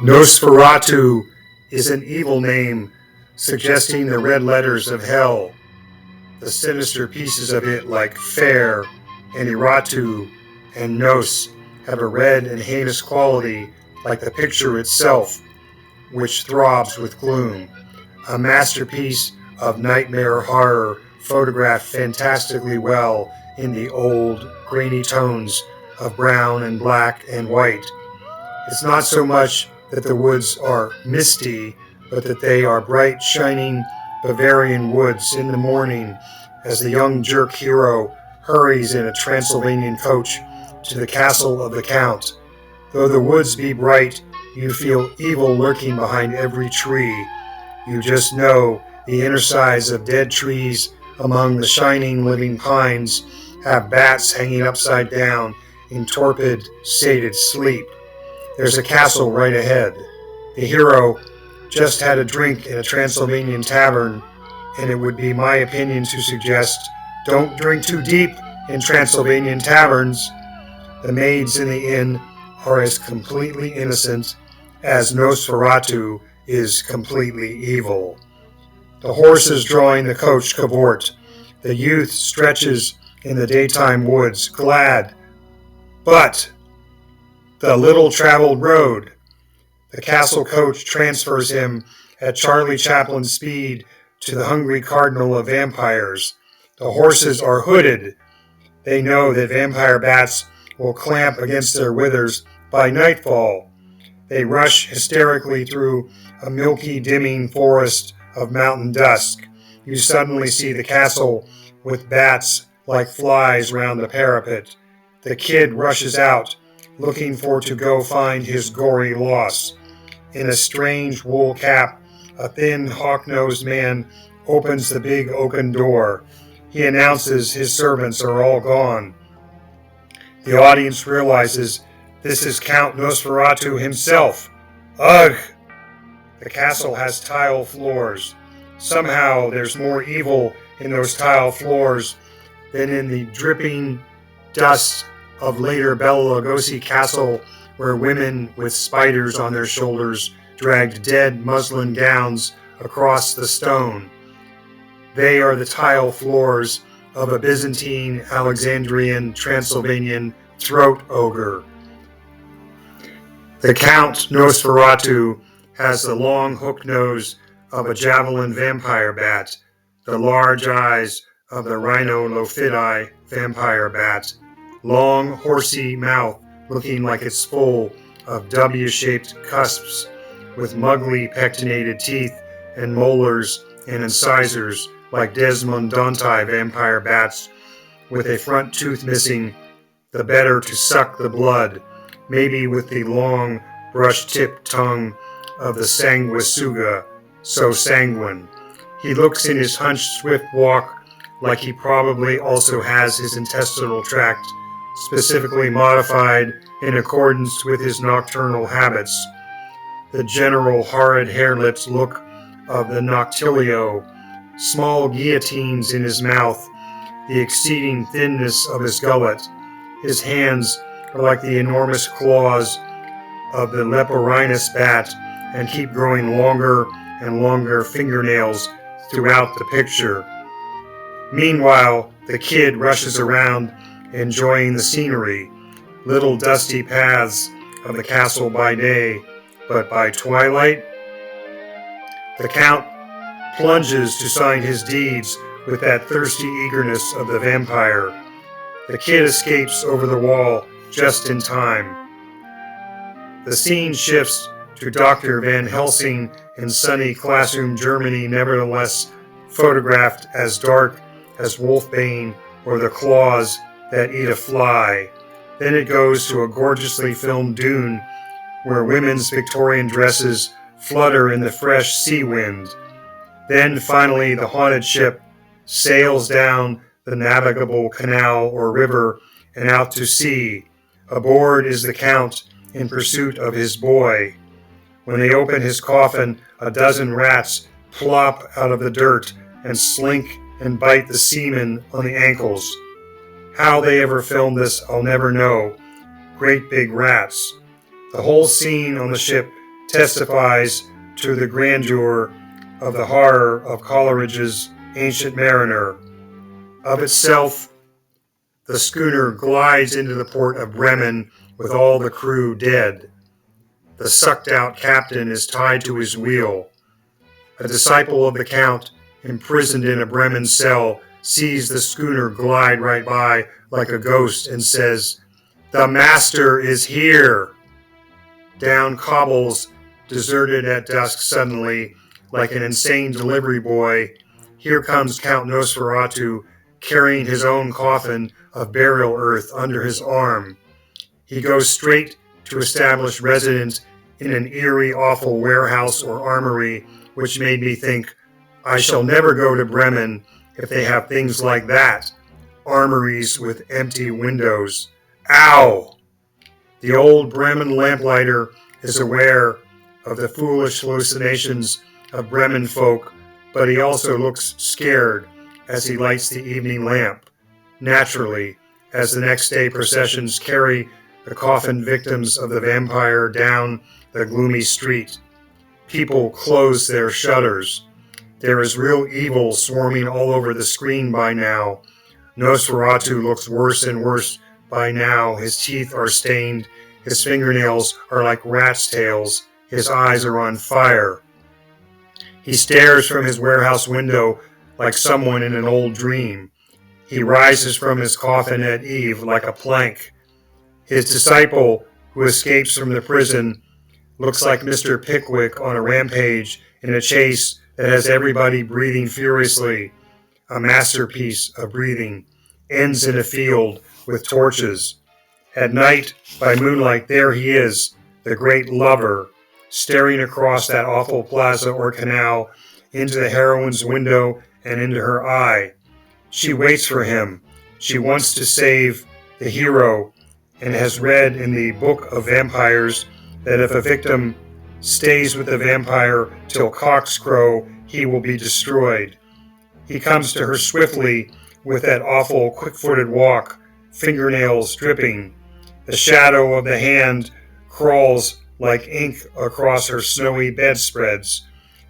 Nosferatu is an evil name suggesting the red letters of hell. The sinister pieces of it, like fair and eratu and nos, have a red and heinous quality like the picture itself, which throbs with gloom. A masterpiece of nightmare horror photographed fantastically well in the old, grainy tones of brown and black and white. It's not so much that the woods are misty, but that they are bright, shining Bavarian woods in the morning as the young jerk hero hurries in a Transylvanian coach to the castle of the Count. Though the woods be bright, you feel evil lurking behind every tree. You just know the inner sides of dead trees among the shining living pines have bats hanging upside down in torpid, sated sleep. There's a castle right ahead. The hero just had a drink in a Transylvanian tavern, and it would be my opinion to suggest don't drink too deep in Transylvanian taverns. The maids in the inn are as completely innocent as Nosferatu is completely evil. The horses drawing the coach cavort. The youth stretches in the daytime woods, glad. But the little traveled road. The castle coach transfers him at Charlie Chaplin speed to the hungry cardinal of vampires. The horses are hooded. They know that vampire bats will clamp against their withers by nightfall. They rush hysterically through a milky, dimming forest of mountain dusk. You suddenly see the castle with bats like flies round the parapet. The kid rushes out, looking for to go find his gory loss. In a strange wool cap, a thin, hawk-nosed man opens the big oaken door. He announces his servants are all gone. The audience realizes this is Count Nosferatu himself. Ugh! The castle has tile floors. Somehow there's more evil in those tile floors than in the dripping dust of later Bela Lugosi Castle, where women with spiders on their shoulders dragged dead muslin gowns across the stone. They are the tile floors of a Byzantine, Alexandrian, Transylvanian throat ogre. The Count Nosferatu has the long hook nose of a javelin vampire bat, the large eyes of the rhinolophidae vampire bat, long horsey mouth looking like it's full of W-shaped cusps with muggly pectinated teeth and molars and incisors like Desmondonti vampire bats, with a front tooth missing, the better to suck the blood, maybe with the long brush-tipped tongue of the sanguisuga, so sanguine. He looks in his hunched swift walk like he probably also has his intestinal tract specifically modified in accordance with his nocturnal habits. The general horrid hair-lipped look of the noctilio, small guillotines in his mouth, the exceeding thinness of his gullet. His hands are like the enormous claws of the leporinus bat and keep growing longer and longer fingernails throughout the picture. Meanwhile, the kid rushes around enjoying the scenery, little dusty paths of the castle by day, but by twilight, the Count plunges to sign his deeds with that thirsty eagerness of the vampire. The kid escapes over the wall just in time. The scene shifts to Dr. Van Helsing in sunny classroom Germany, nevertheless photographed as dark as wolfbane or the claws that eat a fly. Then it goes to a gorgeously filmed dune where women's Victorian dresses flutter in the fresh sea wind. Then finally the haunted ship sails down the navigable canal or river and out to sea. Aboard is the Count in pursuit of his boy. When they open his coffin, a dozen rats plop out of the dirt and slink and bite the seamen on the ankles. How they ever filmed this, I'll never know. Great big rats. The whole scene on the ship testifies to the grandeur of the horror of Coleridge's Ancient Mariner. Of itself, the schooner glides into the port of Bremen with all the crew dead. The sucked-out captain is tied to his wheel. A disciple of the Count, imprisoned in a Bremen cell, sees the schooner glide right by like a ghost and says, "The master is here!" Down cobbles, deserted at dusk suddenly, like an insane delivery boy, here comes Count Nosferatu, carrying his own coffin of burial earth under his arm. He goes straight to establish residence in an eerie, awful warehouse or armory, which made me think, I shall never go to Bremen if they have things like that. Armories with empty windows. Ow! The old Bremen lamplighter is aware of the foolish hallucinations of Bremen folk, but he also looks scared as he lights the evening lamp. Naturally, as the next day processions carry the coffin victims of the vampire down the gloomy street, people close their shutters. There is real evil swarming all over the screen by now. Nosferatu looks worse and worse by now. His teeth are stained. His fingernails are like rats' tails. His eyes are on fire. He stares from his warehouse window like someone in an old dream. He rises from his coffin at eve like a plank. His disciple, who escapes from the prison, looks like Mr. Pickwick on a rampage in a chase that has everybody breathing furiously. A masterpiece of breathing. Ends in a field with torches. At night, by moonlight, there he is, the great lover, staring across that awful plaza or canal into the heroine's window and into her eye. She waits for him. She wants to save the hero and has read in the Book of Vampires that if a victim stays with the vampire till cocks crow, he will be destroyed. He comes to her swiftly with that awful quick-footed walk, fingernails dripping. The shadow of the hand crawls like ink across her snowy bedspreads.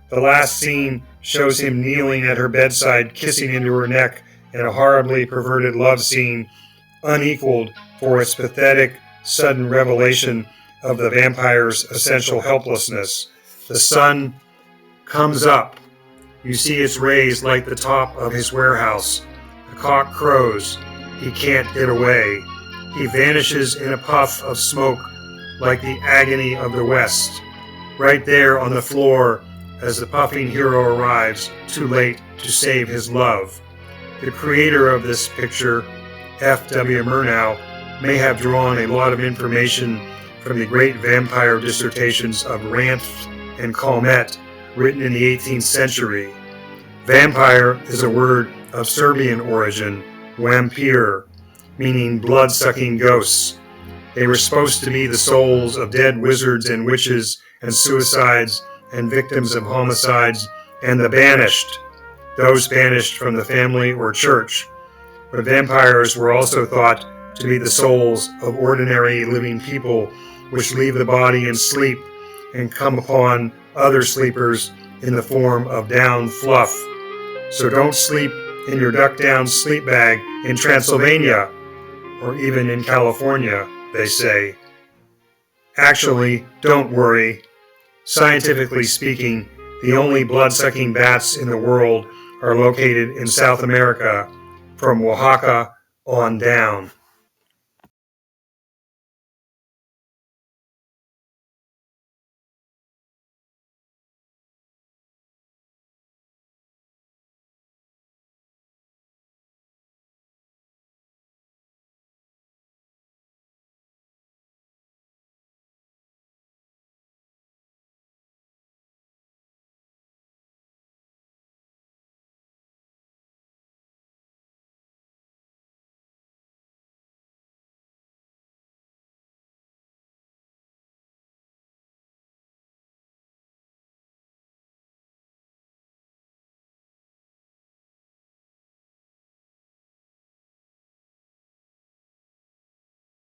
The last scene shows him kneeling at her bedside, kissing into her neck in a horribly perverted love scene, unequaled for its pathetic, sudden revelation of the vampire's essential helplessness. The sun comes up. You see its rays light the top of his warehouse. The cock crows. He can't get away. He vanishes in a puff of smoke like the agony of the West. Right there on the floor as the puffing hero arrives, too late to save his love. The creator of this picture, F.W. Murnau, may have drawn a lot of information from the great vampire dissertations of Ranft and Calmet, written in the 18th century. Vampire is a word of Serbian origin, vampir, meaning blood-sucking ghosts. They were supposed to be the souls of dead wizards and witches and suicides and victims of homicides and the banished, those banished from the family or church. But vampires were also thought to be the souls of ordinary living people which leave the body in sleep and come upon other sleepers in the form of down fluff. So don't sleep in your duck-down sleep bag in Transylvania, or even in California, they say. Actually, don't worry. Scientifically speaking, the only blood-sucking bats in the world are located in South America, from Oaxaca on down.